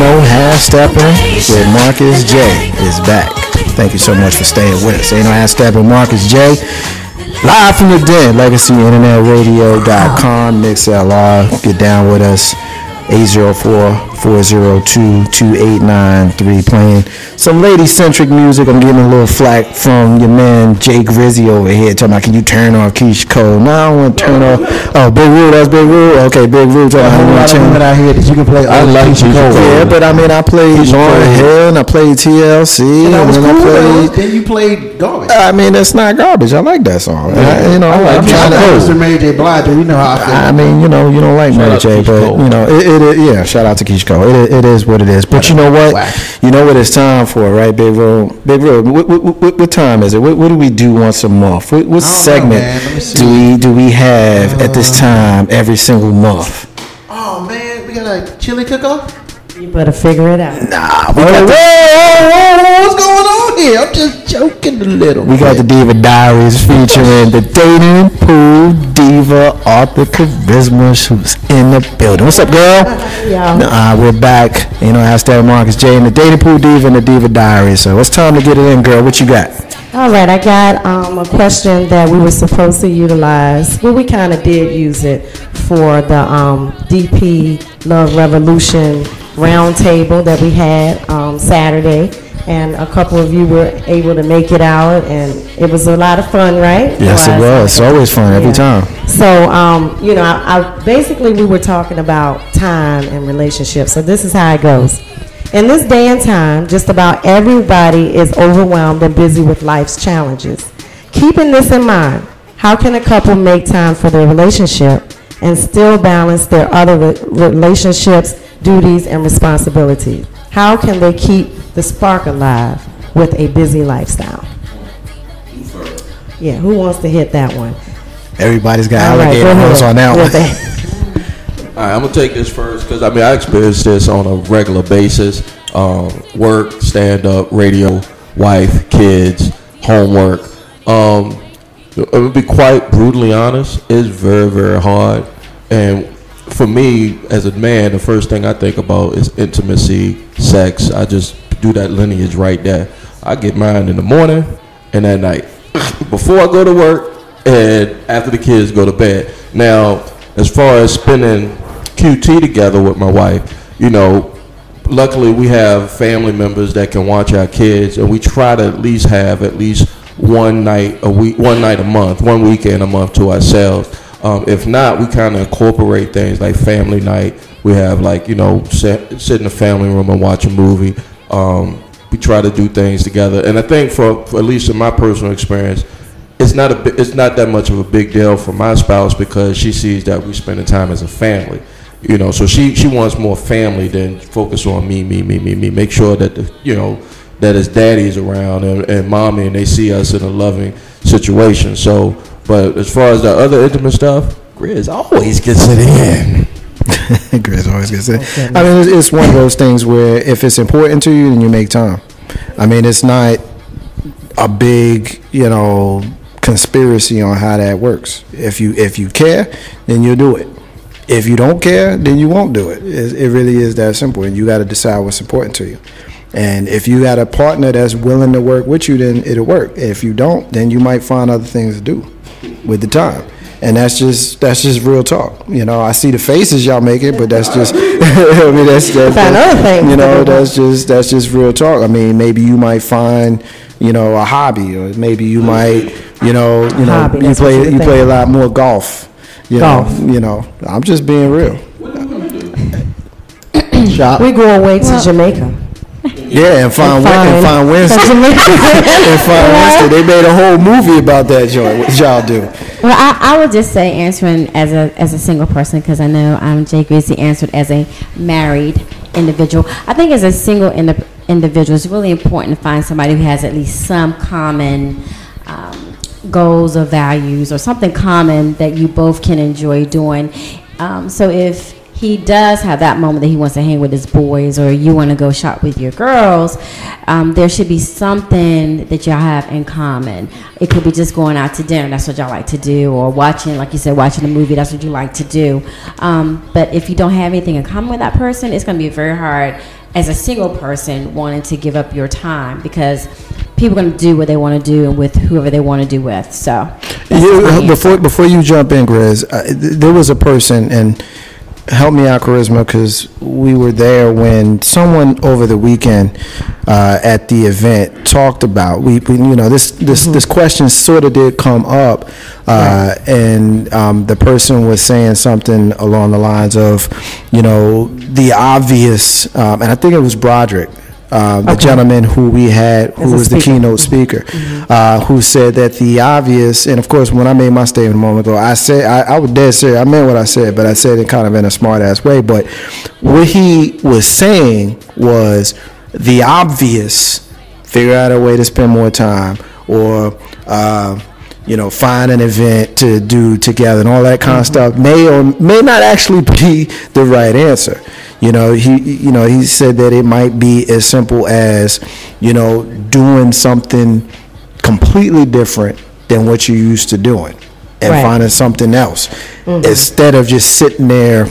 know how Steppin with Marcus J is back. Thank you so much for staying with us. Ain't no how Steppin, Marcus J. Live from the den, LegacyInternetRadio.com, MixLR. Get down with us. 804-402-2893, playing some lady-centric music. I'm getting a little flack from your man Jay Grizzy over here talking about, can you turn off Keish Cole? No, I don't want to turn off. Oh, Big Roo, that's Big Roo. Okay, Big Roo. I hear that you can play. I like Keish Cole. Yeah, but I mean, I played Lauryn Hill and I played TLC, and then I played. Then you played garbage. I mean, that's not garbage. I like that song. Yeah. I'm trying to Mr. Mary J. Blige. You know how I feel. I mean, you don't like Mary J, but yeah. Shout out to Keish Cole. It is what it is. But you know what? You know what it's time for, right, Big Roo? Big Roo, what time is it? What do we do once a month? What segment do we have at this time every single month? Oh man, we got a chili cook-off? You better figure it out. Nah, what's going on here? I'm just joking a little. We got the Diva Diaries featuring the dating pool diva Author Kharisma, who's in the building. What's up, girl? Yeah. We're back. You know, hashtag Marcus J and the dating pool diva and the Diva Diaries. So it's time to get it in, girl. What you got? All right, I got a question that we were supposed to utilize. Well, we kind of did use it for the DP Love Revolution roundtable that we had Saturday, and a couple of you were able to make it out, and it was a lot of fun, right? Yes, it was. It's always fun every time. So, I basically we were talking about time and relationships. So this is how it goes. In this day and time, just about everybody is overwhelmed and busy with life's challenges. Keeping this in mind, how can a couple make time for their relationship and still balance their other relationships, duties, and responsibilities? How can they keep the spark alive with a busy lifestyle? Yeah, who wants to hit that one? Everybody's got alligator nose on that one. All right, I'm going to take this first because, I experience this on a regular basis. Work, stand-up, radio, wife, kids, homework. I'm going to be quite brutally honest. It's very, very hard. And for me, as a man, the first thing I think about is intimacy, sex. I just do that lineage right there. I get mine in the morning and at night. Before I go to work and after the kids go to bed. Now, as far as spending QT together with my wife, luckily we have family members that can watch our kids, and we try to at least have one night a month, one weekend a month to ourselves. If not, we kind of incorporate things like family night. We have sit in the family room and watch a movie. We try to do things together, and I think for at least in my personal experience, it's not that much of a big deal for my spouse because she sees that we spend the time as a family. So she wants more family than focus on me. Make sure that that his daddy's around and mommy, and they see us in a loving situation. So, but as far as the other intimate stuff, Grizz always gets it in. Grizz always gets it. I mean, it's one of those things where if it's important to you, then you make time. I mean, it's not a big, conspiracy on how that works. If you care, then you'll do it. If you don't care, then you won't do it. It really is that simple, and you got to decide what's important to you. And if you got a partner that's willing to work with you, then it'll work. If you don't, then you might find other things to do with the time. And that's just real talk. I see the faces y'all making, but that's just that's just real talk. I mean, maybe you might find a hobby, or maybe you might you play a lot more golf. I'm just being real. We go away to Jamaica. Yeah, and find Wednesday. And find Wednesday. They made a whole movie about that joint. What y'all do? Well, I would just say, answering as a single person, because I know Jay Grizzy answered as a married individual. I think as a single individual, it's really important to find somebody who has at least some common goals or values, or something common that you both can enjoy doing. So if he does have that moment that he wants to hang with his boys, or you want to go shop with your girls, there should be something that y'all have in common. It could be just going out to dinner, that's what y'all like to do, or watching, like you said, watching a movie, that's what you like to do. But if you don't have anything in common with that person, it's going to be very hard as a single person wanting to give up your time, because people are going to do what they want to do and with whoever they want to do with. So before you jump in, Grizz, there was a person, and help me out, Kharisma, because we were there when someone over the weekend at the event talked about this question sort of did come up, and the person was saying something along the lines of, the obvious, and I think it was Broderick. The gentleman who we had, who was the keynote speaker, who said that the obvious, and of course, when I made my statement a moment ago, I said, I was dead serious. I meant what I said, but I said it kind of in a smart ass way. But what he was saying was the obvious: figure out a way to spend more time, or find an event to do together, and all that kind of stuff may or may not actually be the right answer. He said that it might be as simple as, doing something completely different than what you're used to doing, and finding something else instead of just sitting there.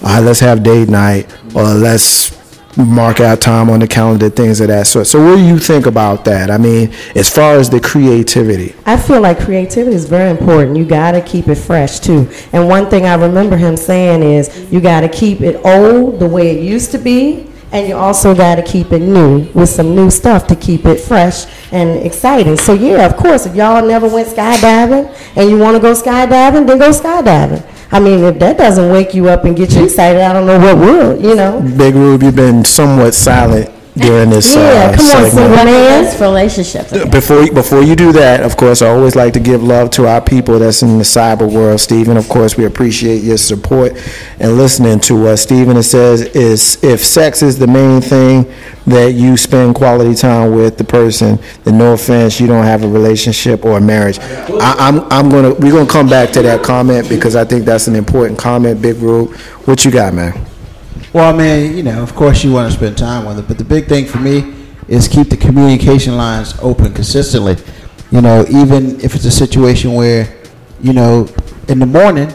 Let's have date night, or let's mark out time on the calendar, things of that sort. So what do you think about that? I mean, as far as the creativity. I feel like creativity is very important. You got to keep it fresh too. And one thing I remember him saying is you got to keep it old the way it used to be, and you also got to keep it new with some new stuff to keep it fresh and exciting. So yeah, of course, if y'all never went skydiving and you want to go skydiving, then go skydiving. I mean, if that doesn't wake you up and get you excited, I don't know what will, Big Rube, you've been somewhat silent during this come on, single man. Relationships. Before you do that, of course, I always like to give love to our people that's in the cyber world. Stephen, of course, we appreciate your support and listening to us. Stephen, it says, if sex is the main thing that you spend quality time with the person, then no offense, you don't have a relationship or a marriage. We're gonna come back to that comment because I think that's an important comment. Big Rube, what you got, man? Well, I mean, of course you want to spend time with it, but the big thing for me is keep the communication lines open consistently. Even if it's a situation where, in the morning,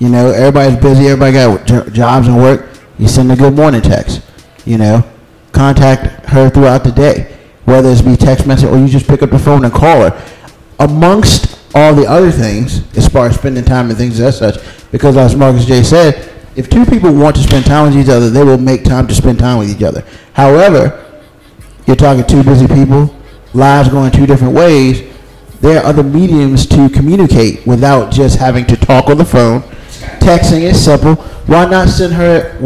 everybody's busy, everybody got jobs and work, you send a good morning text, contact her throughout the day, whether it's be text message or you just pick up the phone and call her. Amongst all the other things, as far as spending time and things as such, because as Marcus J. said, if two people want to spend time with each other, they will make time to spend time with each other. However, you're talking two busy people, lives going two different ways. There are other mediums to communicate without just having to talk on the phone. Texting is simple. Why not send her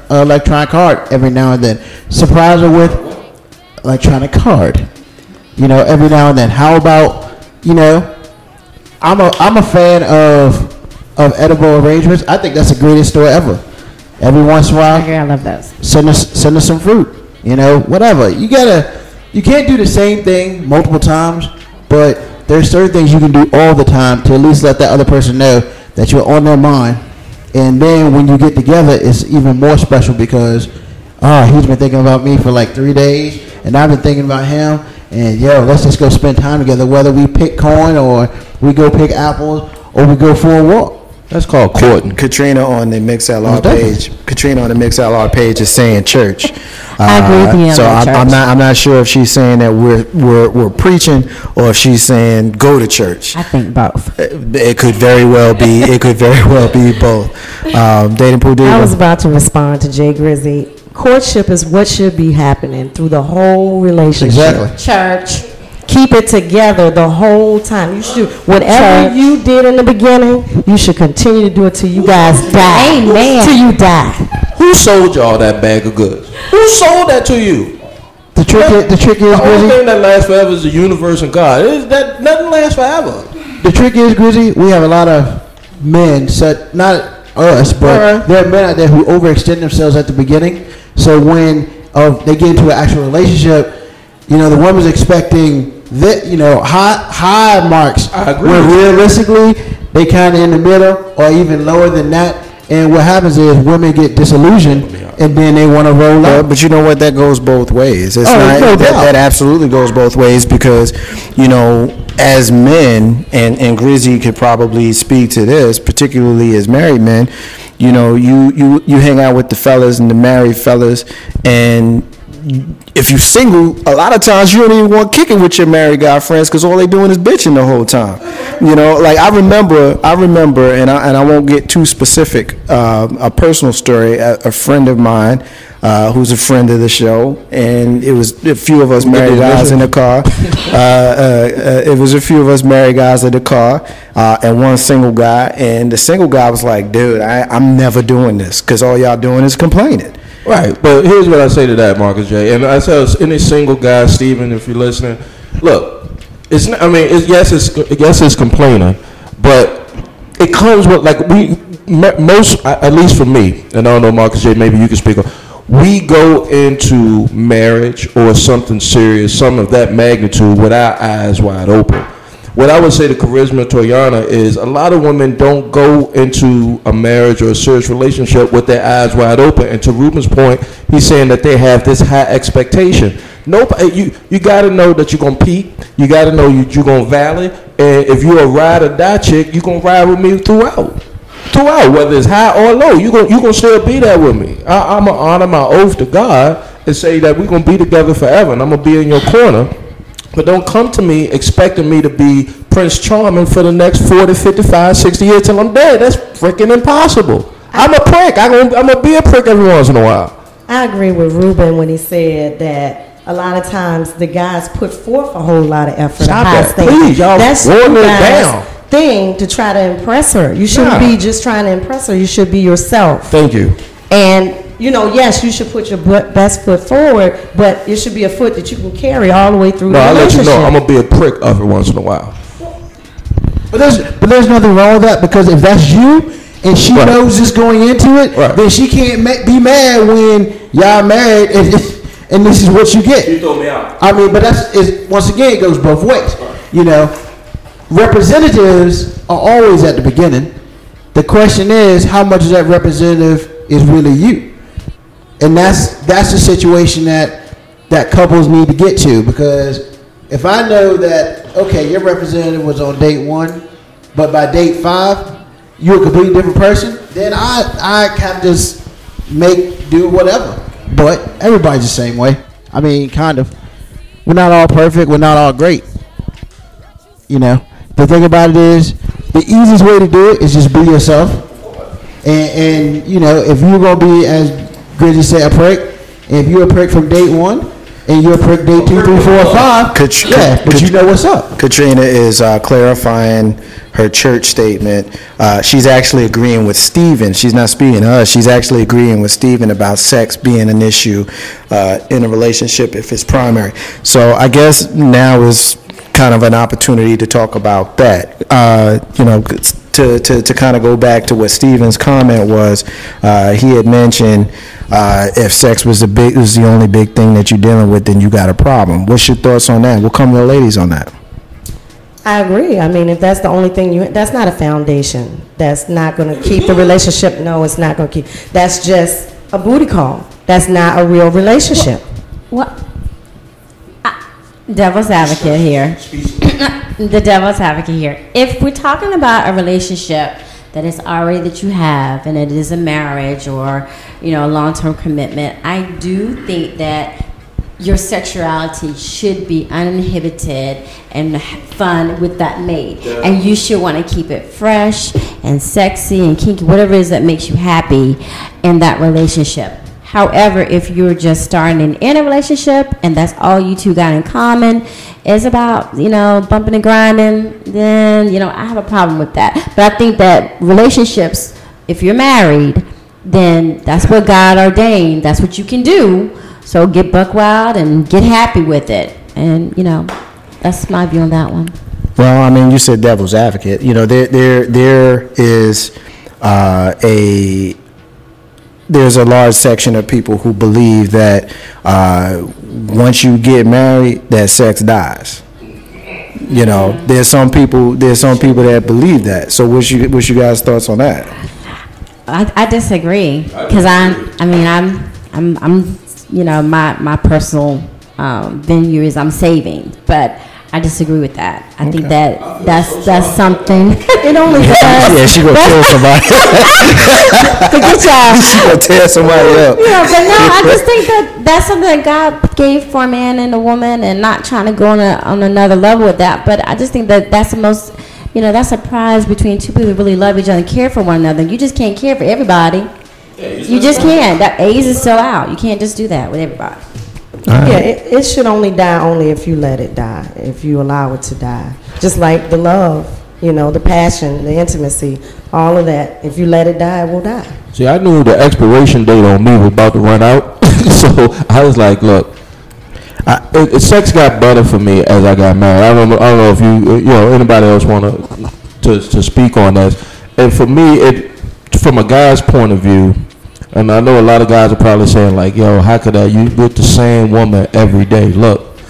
an electronic card every now and then? Surprise her with electronic card. Every now and then. How about, I'm a fan of edible arrangements. I think that's the greatest store ever. Every once in a while, I love those. Send us some fruit. Whatever. You can't do the same thing multiple times, but there's certain things you can do all the time to at least let that other person know that you're on their mind. And then when you get together, it's even more special because he's been thinking about me for like 3 days, and I've been thinking about him. And let's just go spend time together, whether we pick corn or we go pick apples or we go for a walk. That's called courting. Katrina on the MixLR page. Katrina on the MixLR page is saying church. I agree with you. So I'm not sure if she's saying that we're preaching or if she's saying go to church. I think both. It could very well be. It could very well be both. Dating pool Diva. I was about to respond to Jay Grizzy. Courtship is what should be happening through the whole relationship. Exactly. Church. Keep it together the whole time. You should, whatever you did in the beginning, you should continue to do it till you guys die. Amen. Till you die. Who sold y'all that bag of goods? Who sold that to you? The trick is, the only Grizzy. thing that lasts forever is the universe and God. That nothing lasts forever. The trick is, Grizzy, we have a lot of men, not us, but there are men out there who overextend themselves at the beginning. So when they get into an actual relationship, the woman's expecting high marks. I agree. When realistically, they kind of in the middle or even lower than that. And what happens is women get disillusioned and then they want to roll up. But you know what? That goes both ways. That absolutely goes both ways because, as men, and Grizzy could probably speak to this, particularly as married men, you know, you hang out with the fellas and the married fellas, and if you're single, a lot of times you don't even want kicking with your married guy friends because all they doing is bitching the whole time. You know, like I remember, and I won't get too specific. A personal story. A friend of mine, who's a friend of the show, and it was a few of us married guys in the car. It was a few of us married guys in the car, and one single guy. And the single guy was like, "Dude, I'm never doing this because all y'all doing is complaining." Right, but here's what I say to that, Marcus J. And I tell any single guy, Steven, if you're listening, look, it's not, I mean, yes, it's complaining, but it comes with, like, most, at least for me, and I don't know, Marcus J., maybe you can speak on, we go into marriage or something serious, some of that magnitude, with our eyes wide open. What I would say to Kharisma, Toyarna, is a lot of women don't go into a marriage or a serious relationship with their eyes wide open. And to Ruben's point, he's saying that they have this high expectation. Nobody, you got to know that you're going to peak. You got to know you're going to valley. And if you're a ride or die chick, you're going to ride with me throughout. Whether it's high or low, you're going to still be there with me. I'm going to honor my oath to God and say that we're going to be together forever, and I'm going to be in your corner. But don't come to me expecting me to be Prince Charming for the next 40, 55, 60 years till I'm dead. That's freaking impossible. I'm a prick. I'm going to be a prick every once in a while. I agree with Ruben when he said that a lot of times the guys put forth a whole lot of effort. Stop that. Please, y'all. That's you guys' down. thing to try to impress her. You shouldn't be just trying to impress her. You should be yourself. Thank you. And you know, yes, you should put your best foot forward, but it should be a foot that you can carry all the way through the relationship. No, I'll let you know, I'm going to be a prick every once in a while. But there's nothing wrong with that, because if that's you and she knows this going into it, then she can't be mad when y'all married and this is what you get. You throw me out. I mean, but once again, it goes both ways. You know, representatives are always at the beginning. The question is, how much of that representative is really you? And that's the situation that couples need to get to, because if I know that, okay, your representative was on date 1, but by date 5, you're a completely different person, then I can just do whatever. But everybody's the same way. I mean, kind of. We're not all perfect. We're not all great. You know, the thing about it is, the easiest way to do it is just be yourself. And you know, if you're going to be, as Grizzy said, a prick, and if you're a prick from date 1, and you're a prick date 2, 3, 4, 5, but you know what's up. Katrina is clarifying her church statement. She's actually agreeing with Steven. She's not speaking to us. She's actually agreeing with Steven about sex being an issue in a relationship if it's primary. So I guess now is kind of an opportunity to talk about that. You know, to kind of go back to what Steven's comment was, he had mentioned if sex was the only big thing that you're dealing with, then you got a problem. What's your thoughts on that? We'll come to the ladies on that. I agree. I mean, if that's the only thing that's not a foundation. That's not going to keep the relationship. No, it's not going to keep. That's just a booty call. That's not a real relationship. What? Devil's advocate here. The devil's advocate here. If we're talking about a relationship that is already that you have, and it is a marriage or, you know, a long-term commitment, I do think that your sexuality should be uninhibited and fun with that mate. Yeah. And you should want to keep it fresh and sexy and kinky, whatever it is that makes you happy in that relationship. However, if you're just starting in a relationship and that's all you two got in common is about, you know, bumping and grinding, then, you know, I have a problem with that. But I think that relationships, if you're married, then that's what God ordained. That's what you can do. So get buck wild and get happy with it. And, you know, that's my view on that one. Well, I mean, you said devil's advocate. You know, there is there's a large section of people who believe that once you get married, that sex dies. You know, there's some people that believe that. So what's you guys' thoughts on that? I disagree, because I'm you know, my personal venue is I'm saving, but I I disagree with that. I think that's something. It only does. Yeah, she gonna kill somebody. Forget y'all. She gonna tear somebody up. Yeah, but no, I just think that that's something that God gave for a man and a woman, and not trying to go on another level with that. But I just think that that's the most, that's a prize between two people who really love each other and care for one another. You just can't care for everybody. You just can't. That AIDS is still out. You can't just do that with everybody. Yeah, it should only die only if you let it die, if you allow it to die. Just like the love, the passion, the intimacy, all of that. If you let it die, it will die. See, I knew the expiration date on me was about to run out, so I was like, look, sex got better for me as I got married. I don't know if anybody else want to speak on this. And for me, from a guy's point of view, and I know a lot of guys are probably saying like, yo, how could you with the same woman every day? Look,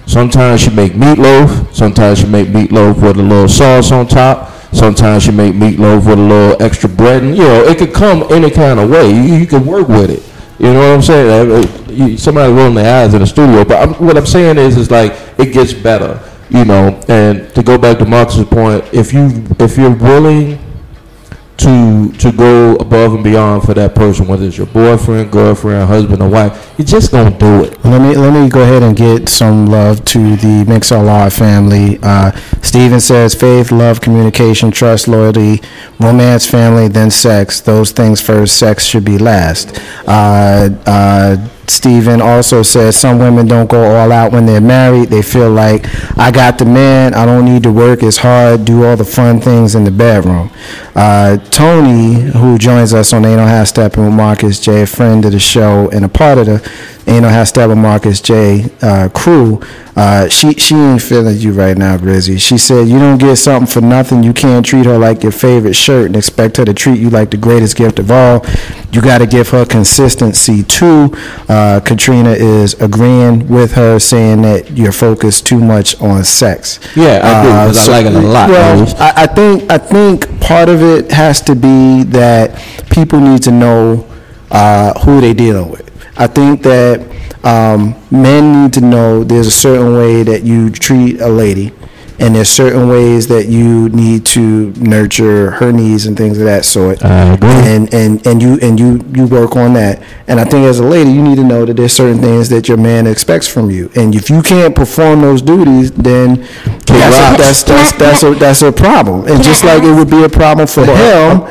sometimes she make meatloaf. Sometimes she make meatloaf with a little sauce on top. Sometimes she make meatloaf with a little extra bread. And, it could come any kind of way. You can work with it. You know what I'm saying? Somebody rolling their eyes in the studio. But what I'm saying is like, it gets better, And to go back to Marcus's point, if you're willing to go above and beyond for that person, whether it's your boyfriend, girlfriend, husband, or wife, you're just gonna do it. Let me go ahead and get some love to the Mix-a-Lot family. Steven says faith, love, communication, trust, loyalty, romance, family, then sex. Those things first, sex should be last. Stephen also says some women don't go all out when they're married. They feel like, I got the man, I don't need to work as hard, do all the fun things in the bedroom. Tony, who joins us on Ain't No Half Steppin' with Marcus J, a friend of the show and a part of the Ain't No Half Steppin' with Marcus J crew, she ain't feeling you right now, Grizzy. She said, you don't get something for nothing. You can't treat her like your favorite shirt and expect her to treat you like the greatest gift of all. You got to give her consistency too. Katrina is agreeing with her, saying that you're focused too much on sex. Yeah, I do, because I like it a lot. Well, I think part of it has to be that people need to know who they dealing with. I think that men need to know there's a certain way that you treat a lady, and there's certain ways that you need to nurture her needs and things of that sort. And you work on that. And I think as a lady, you need to know that there's certain things that your man expects from you. And if you can't perform those duties, then that's a problem. And just like it would be a problem for him,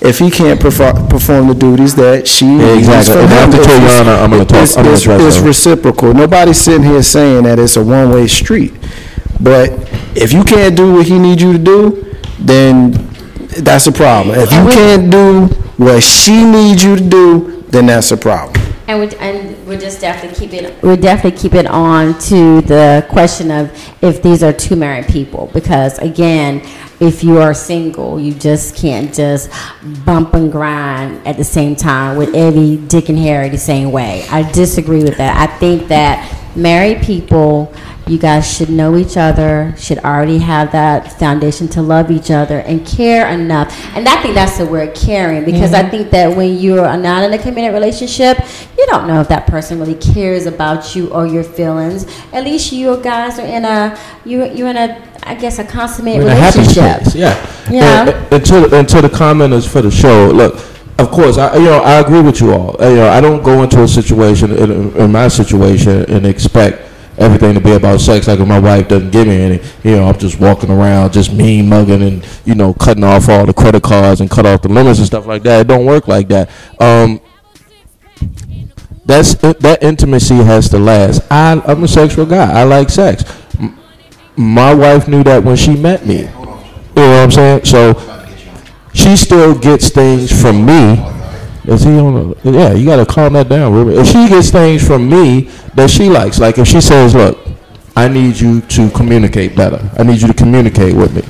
if he can't perform the duties that she needs from him, it's reciprocal. Nobody's sitting here saying that it's a one-way street. But if you can't do what he needs you to do, then that's a problem. If you can't do what she needs you to do, then that's a problem. And we'll just definitely keep it on to the question of if these are two married people, because again, if you are single, you just can't just bump and grind at the same time with every Dick and Harry the same way. I disagree with that. I think that married people, you guys should know each other, should already have that foundation to love each other and care enough. And I think that's the word, caring, because I think that when you are not in a committed relationship, you don't know if that person really cares about you or your feelings. At least you guys are in I guess, a consummated relationship. Yeah. And to the commenters for the show, look, of course, I agree with you all. I don't go into a situation, in my situation, and expect everything to be about sex. Like if my wife doesn't give me any, I'm just walking around just mean mugging and, cutting off all the credit cards and cut off the limits and stuff like that. It don't work like that. That intimacy has to last. I'm a sexual guy. I like sex. My wife knew that when she met me. You know what I'm saying? So she still gets things from me. Is he on? Yeah, you got to calm that down, Ruben. If she gets things from me that she likes, like if she says, "Look, I need you to communicate better. I need you to communicate with me,"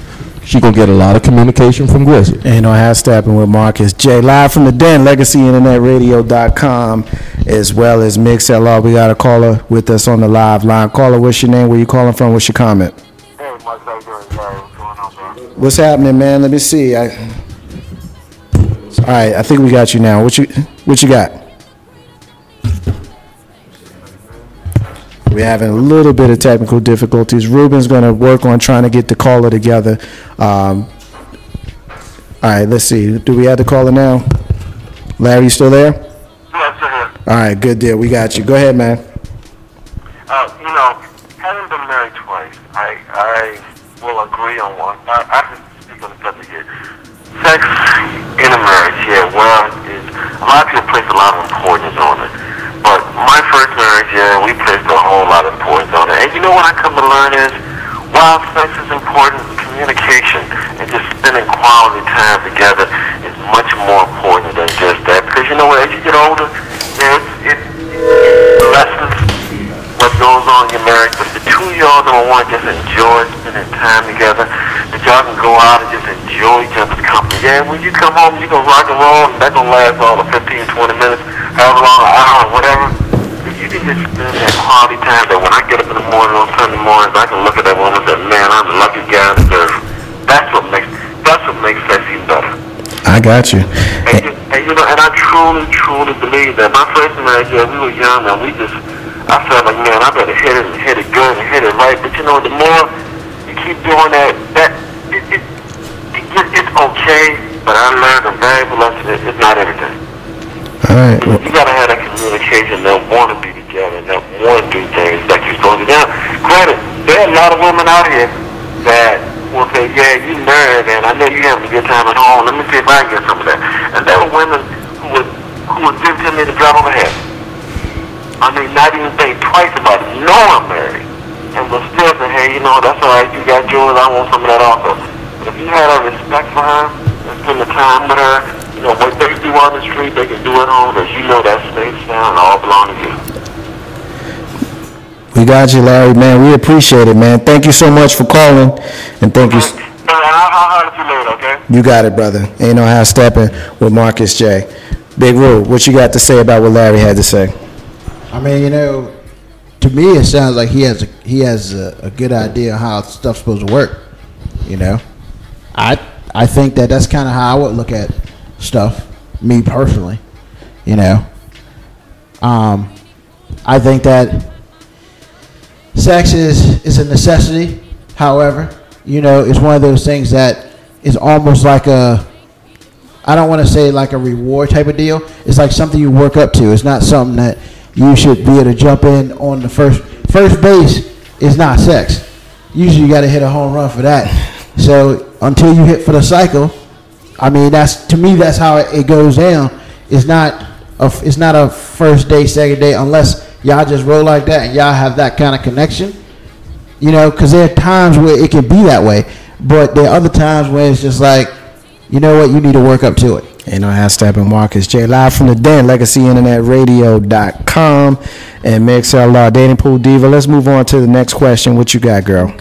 she gonna get a lot of communication from Grizzly. Ain't No Half Steppin' with Marcus J, live from the Den, LegacyInternetRadio.com, as well as Mix-a-Lot. We got a caller with us on the live line. Caller, what's your name? Where you calling from? What's your comment? Hey, Mark, how you doing? What's going on, bro? What's happening, man? Let me see. All right, I think we got you now. What you got? we're having a little bit of technical difficulties. Ruben's going to work on trying to get the caller together. All right, let's see. Do we have the caller now? Larry, you still there? Yes, sir. All right, good deal. We got you. Go ahead, man. You know, having been married twice, I will agree on one. I can speak on the subject here. Sex in a marriage, yeah, well, a lot of people place a lot of importance on it. But my first marriage, yeah, we placed a whole lot of importance on it. And you know what I come to learn is, while sex is important, communication and just spending quality time together is much more important than just that. Because you know what, as you get older, yeah, it lessens what goes on in your marriage. But the two of y'all don't want to just enjoy spending time together, that y'all can go out and just enjoy each other's company. Yeah, when you come home, you can rock and roll, and that's going to last all the 15, 20 minutes, however long, an hour, whatever. If you can just spend that quality time, that when I get up in the morning on Sunday mornings, I can look at that woman and say, man, I'm the lucky guy on the earth. That's what makes sex even better. I got you. And you know, and I truly believe that my first marriage, yeah, we were young, and I felt like, man, I better hit it good and hit it right. But you know, the more you keep doing that it's okay. But I learned a valuable lesson. It's not everything. All right. Well, you gotta have that communication. That want to be together. That want to do things that you're supposed to do. Now, granted, there are a lot of women out here that will say, yeah, you married, and I know you having a good time at home. Let me see if I can get some of that. And there were women who would give to me the drop of a hat. I mean, not even think twice about it. No, I'm married. And will still say, hey, you know, that's all right. You got yours. I want some of that also. But if you had a respect for her and spend the time with her, you know, what they do on the street, they can do at home. Because you know that's safe, sound, and all belong to you. we got you, Larry, man. We appreciate it, man. Thank you so much for calling, and thank you. I'll holler at you later, okay? You got it, brother. Ain't no how stepping with Marcus J. Big Roo, what you got to say about what Larry had to say? I mean, you know, to me it sounds like he has a good idea how stuff's supposed to work. You know, I think that's kind of how I would look at stuff, me personally. You know, I think that sex is a necessity. However, you know, it's one of those things that is almost like I don't want to say like a reward type of deal. It's like something you work up to. It's not something that you should be able to jump in on the first base. Is not sex. Usually you got to hit a home run for that. So until you hit for the cycle, I mean, to me that's how it goes down. It's not a first day, second day, unless y'all just roll like that and y'all have that kind of connection. You know, because there are times where it can be that way, but there are other times where it's just like, you know what, you need to work up to it. Ain't no half stepping. Marcus J. Live from the Den, LegacyInternetRadio.com and MixLR Dating Pool Diva. Let's move on to the next question. What you got, girl?